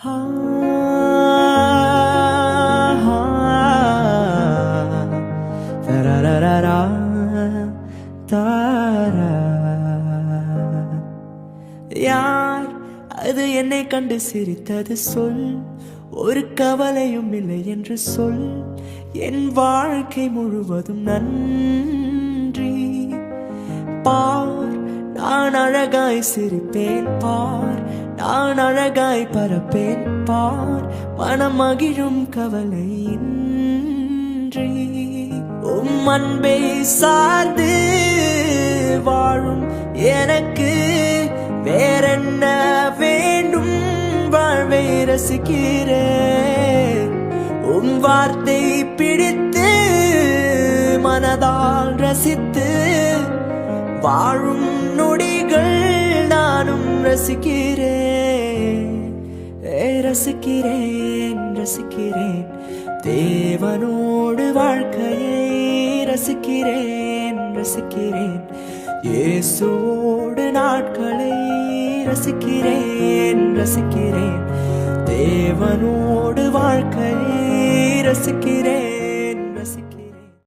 ஆ, ஆ, தரரரரா, தாரா. யார் அது என்னை கண்டு சிரித்தது சொல், ஒரு கவலையும் இல்லை என்று சொல், என் வாழ்க்கை முழுவதும் நன்றி. பார், நான் அழகாய் சிரிப்பேன் பார், நான் அழகாய் பரப்பேன் பார், மனம் மகிழும் கவலையின்றி. உம் அன்பை சார்ந்து வாழும் எனக்கு வேறென்ன வேண்டும், வாழ்வை ரசிக்கிறேன். உம் வார்த்தை பிடித்து மனதால் ரசித்து வாழும் நொடிகள் நானும் ரசிக்கிறேன். ரசிக்கிறேன் ரசிக்கிறேன் தேவனோடு வாழ்க்கையை ரசிக்கிறேன் ரசிக்கிறேன். இயேசுவோடு நாட்களை ரசிக்கிறேன் ரசிக்கிறேன். தேவனோடு வாழ்க்கையை ரசிக்கிறேன்